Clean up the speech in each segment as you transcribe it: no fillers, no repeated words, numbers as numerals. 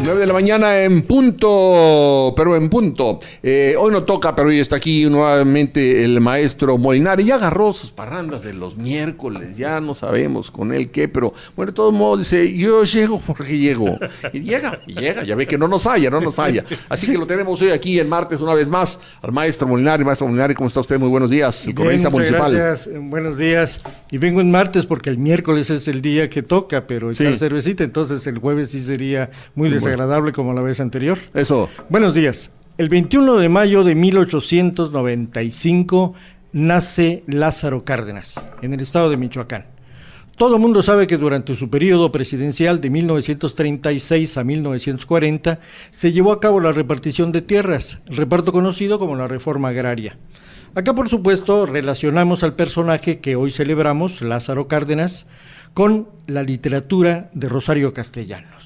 9 de la mañana en punto, pero en punto. Hoy no toca, pero hoy está aquí nuevamente el maestro Molinari. Ya agarró sus parrandas de los miércoles, ya no sabemos con él qué, pero bueno, de todos modos dice, yo llego porque llego. Y llega, ya ve que no nos falla. Así que lo tenemos hoy aquí en martes una vez más, al maestro Molinari. Maestro Molinari, ¿cómo está usted? Muy buenos días. El cronista municipal. Gracias, buenos días. Y vengo en martes porque el miércoles es el día que toca, pero echar cervecita, entonces el jueves sí sería muy desagradable como la vez anterior. Eso. Buenos días. El 21 de mayo de 1895 nace Lázaro Cárdenas, en el estado de Michoacán. Todo el mundo sabe que durante su periodo presidencial de 1936 a 1940 se llevó a cabo la repartición de tierras, el reparto conocido como la Reforma Agraria. Acá, por supuesto, relacionamos al personaje que hoy celebramos, Lázaro Cárdenas, con la literatura de Rosario Castellanos.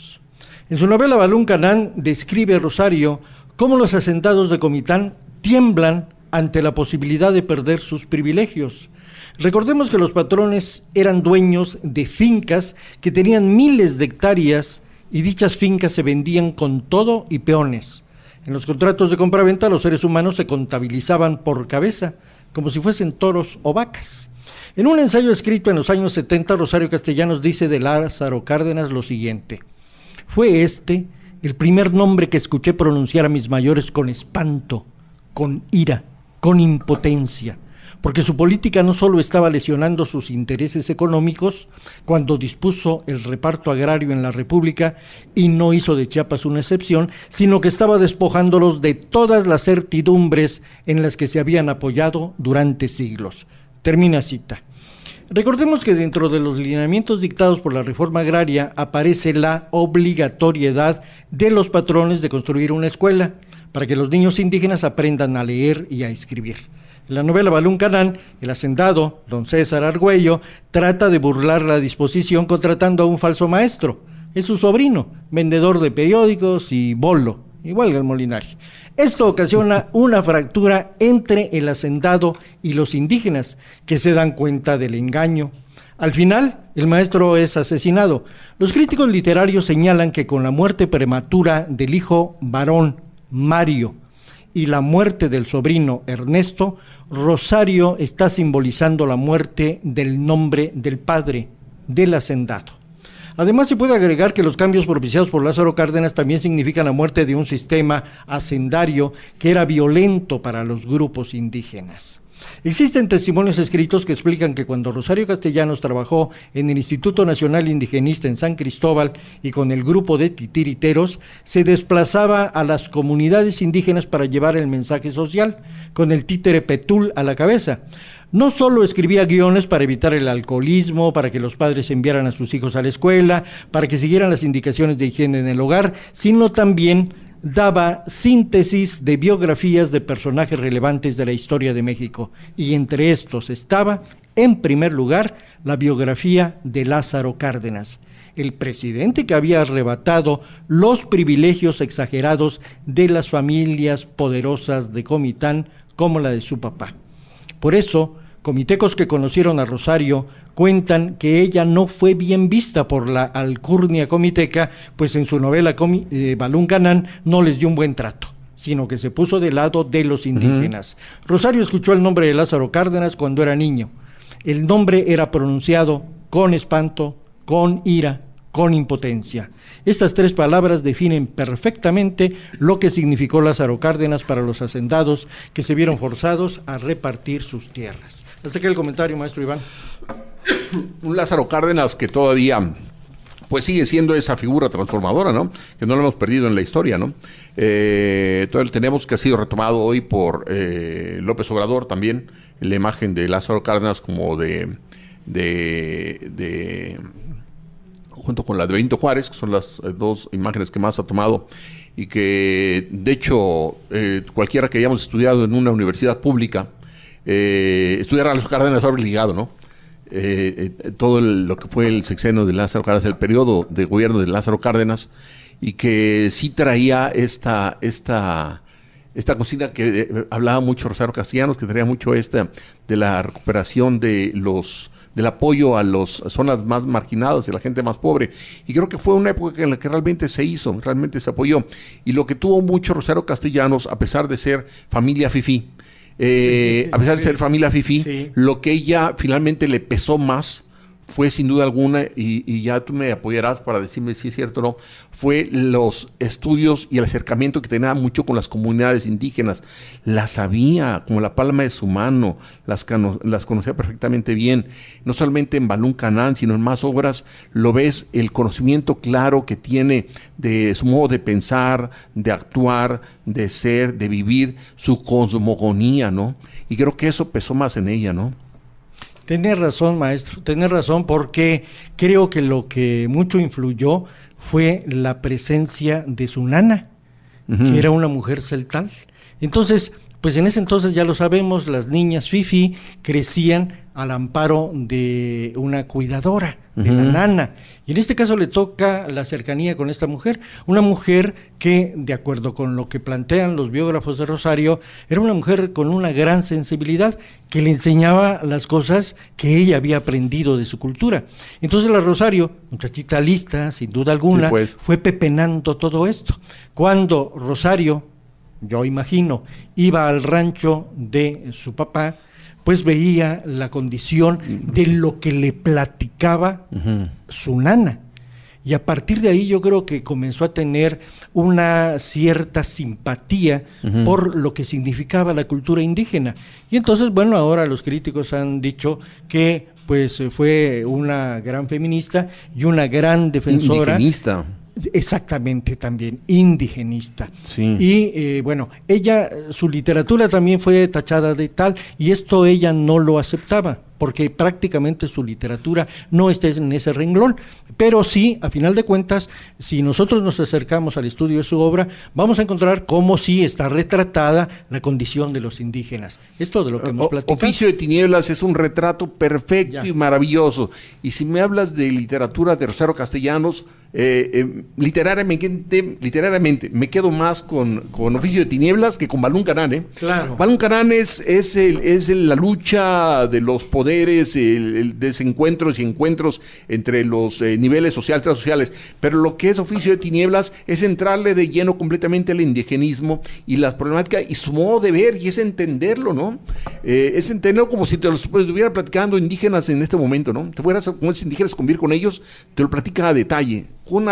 En su novela Balún Canán describe Rosario cómo los hacendados de Comitán tiemblan ante la posibilidad de perder sus privilegios. Recordemos que los patrones eran dueños de fincas que tenían miles de hectáreas y dichas fincas se vendían con todo y peones. En los contratos de compraventa los seres humanos se contabilizaban por cabeza, como si fuesen toros o vacas. En un ensayo escrito en los años 70, Rosario Castellanos dice de Lázaro Cárdenas lo siguiente: fue este el primer nombre que escuché pronunciar a mis mayores con espanto, con ira, con impotencia, porque su política no solo estaba lesionando sus intereses económicos cuando dispuso el reparto agrario en la República, y no hizo de Chiapas una excepción, sino que estaba despojándolos de todas las certidumbres en las que se habían apoyado durante siglos. Termina cita. Recordemos que dentro de los lineamientos dictados por la reforma agraria aparece la obligatoriedad de los patrones de construir una escuela para que los niños indígenas aprendan a leer y a escribir. En la novela Balún Canán, el hacendado, don César Argüello, trata de burlar la disposición contratando a un falso maestro. Es su sobrino, vendedor de periódicos y bolo, igual que el Molinari. Esto ocasiona una fractura entre el hacendado y los indígenas, que se dan cuenta del engaño. Al final, el maestro es asesinado. Los críticos literarios señalan que con la muerte prematura del hijo varón, Mario, y la muerte del sobrino Ernesto, Rosario está simbolizando la muerte del nombre del padre, del hacendado. Además, se puede agregar que los cambios propiciados por Lázaro Cárdenas también significan la muerte de un sistema hacendario que era violento para los grupos indígenas. Existen testimonios escritos que explican que cuando Rosario Castellanos trabajó en el Instituto Nacional Indigenista en San Cristóbal y con el grupo de titiriteros, se desplazaba a las comunidades indígenas para llevar el mensaje social, con el títere Petul a la cabeza. No solo escribía guiones para evitar el alcoholismo, para que los padres enviaran a sus hijos a la escuela, para que siguieran las indicaciones de higiene en el hogar, sino también daba síntesis de biografías de personajes relevantes de la historia de México, y entre estos estaba, en primer lugar, la biografía de Lázaro Cárdenas, el presidente que había arrebatado los privilegios exagerados de las familias poderosas de Comitán, como la de su papá. Por eso, comitecos que conocieron a Rosario cuentan que ella no fue bien vista por la alcurnia comiteca, pues en su novela Balún Canán no les dio un buen trato, sino que se puso del lado de los indígenas. Rosario escuchó el nombre de Lázaro Cárdenas cuando era niño. El nombre era pronunciado con espanto, con ira, con impotencia. Estas tres palabras definen perfectamente lo que significó Lázaro Cárdenas para los hacendados que se vieron forzados a repartir sus tierras. Hasta aquí el comentario, maestro Iván. Un Lázaro Cárdenas que todavía pues sigue siendo esa figura transformadora, ¿no? Que no lo hemos perdido en la historia, ¿no? Todavía tenemos que ha sido retomado hoy por López Obrador también, la imagen de Lázaro Cárdenas como junto con la de Benito Juárez, que son las dos imágenes que más ha tomado, y que de hecho cualquiera que hayamos estudiado en una universidad pública, estudiar a Lázaro Cárdenas ha obligado, ¿no? Todo lo que fue el sexenio de Lázaro Cárdenas, el periodo de gobierno de Lázaro Cárdenas, y que sí traía esta consigna que hablaba mucho Rosario Castellanos, que traía mucho de la recuperación de los del apoyo a las zonas más marginadas, de la gente más pobre. Y creo que fue una época en la que realmente se hizo, realmente se apoyó. Y lo que tuvo mucho Rosario Castellanos, a pesar de ser familia fifí, a pesar de ser familia fifí, lo que ella finalmente le pesó más fue sin duda alguna, y ya tú me apoyarás para decirme si es cierto o no, fue los estudios y el acercamiento que tenía mucho con las comunidades indígenas. Las sabía como la palma de su mano, las conocía perfectamente bien, no solamente en Balún Canán, sino en más obras, lo ves el conocimiento claro que tiene de su modo de pensar, de actuar, de ser, de vivir, su cosmogonía, ¿no? Y creo que eso pesó más en ella, ¿no? Tenés razón, maestro, tenés razón, porque creo que lo que mucho influyó fue la presencia de su nana, que era una mujer celtal. Entonces, pues en ese entonces ya lo sabemos, las niñas fifi crecían al amparo de una cuidadora, de la nana. Y en este caso le toca la cercanía con esta mujer, una mujer que, de acuerdo con lo que plantean los biógrafos de Rosario, era una mujer con una gran sensibilidad que le enseñaba las cosas que ella había aprendido de su cultura. Entonces la Rosario, muchachita lista, sin duda alguna, sí, pues, fue pepenando todo esto. Cuando Rosario, yo imagino, iba al rancho de su papá, pues veía la condición de lo que le platicaba su nana. Y a partir de ahí yo creo que comenzó a tener una cierta simpatía por lo que significaba la cultura indígena. Y entonces, bueno, ahora los críticos han dicho que pues fue una gran feminista y una gran defensora. Indigenista. Exactamente, también indigenista. Sí. Y bueno, ella, su literatura también fue tachada de tal, y esto ella no lo aceptaba, porque prácticamente su literatura no está en ese renglón, pero sí, a final de cuentas, si nosotros nos acercamos al estudio de su obra, vamos a encontrar cómo sí está retratada la condición de los indígenas. Esto de lo que hemos platicado. Oficio de Tinieblas es un retrato perfecto y maravilloso, y si me hablas de literatura de Rosario Castellanos, literariamente me quedo más con Oficio de Tinieblas que con Balún Canán, ¿eh? Claro. Balún Canán es la lucha de los poderes, el desencuentros y encuentros entre los niveles sociales, transsociales, pero lo que es Oficio de Tinieblas es entrarle de lleno completamente al indigenismo y las problemáticas y su modo de ver, y es entenderlo, ¿no? Es entenderlo como si te lo estuviera platicando indígenas en este momento, ¿no? Te fueras como esos indígenas, convivir con ellos, te lo platica a detalle, con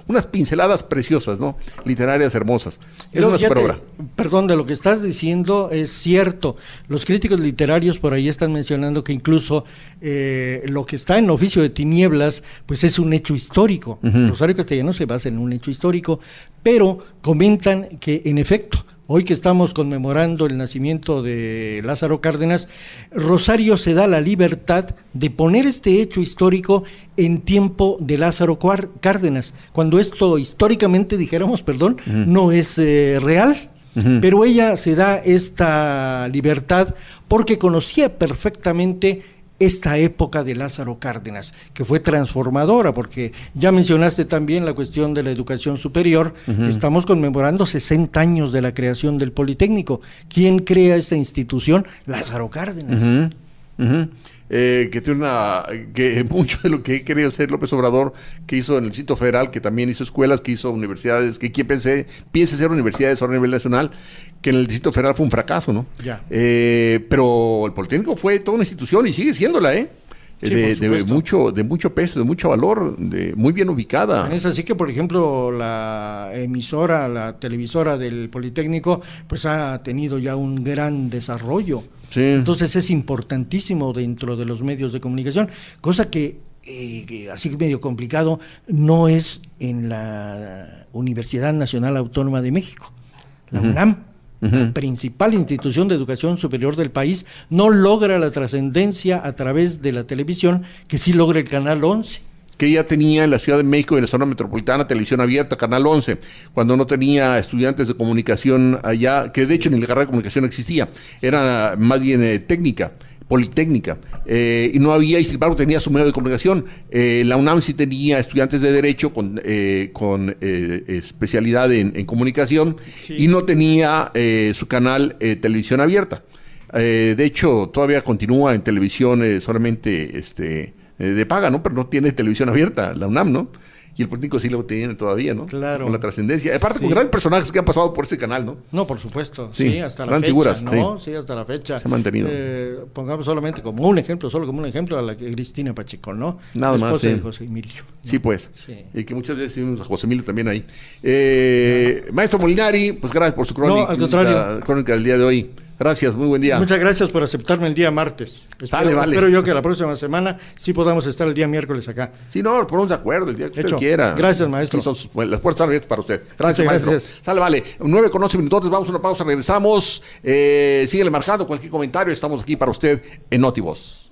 unas pinceladas preciosas, ¿no? Literarias hermosas. Es una super obra. Perdón, de lo que estás diciendo es cierto. Los críticos literarios por ahí están mencionando que incluso lo que está en Oficio de Tinieblas, pues es un hecho histórico. Rosario Castellanos se basa en un hecho histórico, pero comentan que en efecto, hoy que estamos conmemorando el nacimiento de Lázaro Cárdenas, Rosario se da la libertad de poner este hecho histórico en tiempo de Lázaro Cárdenas, cuando esto históricamente, dijéramos, no es real. Pero ella se da esta libertad porque conocía perfectamente esta época de Lázaro Cárdenas, que fue transformadora, porque ya mencionaste también la cuestión de la educación superior. Estamos conmemorando 60 años de la creación del Politécnico. ¿Quién crea esta institución? Lázaro Cárdenas. Que tiene que mucho de lo que he querido hacer López Obrador, que hizo en el Distrito Federal, que también hizo escuelas, que hizo universidades, que quien piense hacer universidades a nivel nacional, que en el Distrito Federal fue un fracaso, ¿no? Pero el Politécnico fue toda una institución y sigue siéndola, de mucho peso, de mucho valor, muy bien ubicada. Es así que, por ejemplo, la televisora del Politécnico, pues ha tenido ya un gran desarrollo. Sí. Entonces es importantísimo dentro de los medios de comunicación, cosa que así medio complicado no es en la Universidad Nacional Autónoma de México, la UNAM. La principal institución de educación superior del país no logra la trascendencia a través de la televisión que sí logra el Canal 11. Que ya tenía en la Ciudad de México y en la zona metropolitana televisión abierta, Canal 11, cuando no tenía estudiantes de comunicación allá, que de hecho ni la carrera de comunicación existía, era más bien politécnica, y no había, y sin embargo tenía su medio de comunicación. La UNAM sí tenía estudiantes de Derecho con especialidad en comunicación, y no tenía su canal televisión abierta. De hecho, todavía continúa en televisión solamente de paga, ¿no? Pero no tiene televisión abierta, la UNAM, ¿no? Y el político sí lo tiene todavía, ¿no? Claro. Con la trascendencia. Aparte, Sí. con grandes personajes que han pasado por ese canal, ¿no? No, por supuesto. Sí, Sí, hasta la grandes fecha, figuras, ¿no? Sí, hasta la fecha. Se ha mantenido. Pongamos solamente como un ejemplo, a la Cristina Pacheco, ¿no? Nada la más, esposa sí. de José Emilio, ¿no? Sí, pues. Sí. Y que muchas veces vimos a José Emilio también ahí. Maestro Molinari, pues gracias por su crónica. No, al contrario. Crónica del día de hoy. Gracias, muy buen día. Muchas gracias por aceptarme el día martes. Vale. Espero yo que la próxima semana sí podamos estar el día miércoles acá. Sí, no, ponemos de acuerdo el día que usted Hecho. quiera. Gracias, maestro. Aquí las puertas están abiertas para usted. Gracias, Muchas maestro. gracias. Sale, vale. 9:11 minutos, vamos a una pausa, regresamos. Síguele marcando cualquier comentario, estamos aquí para usted en Notivoz.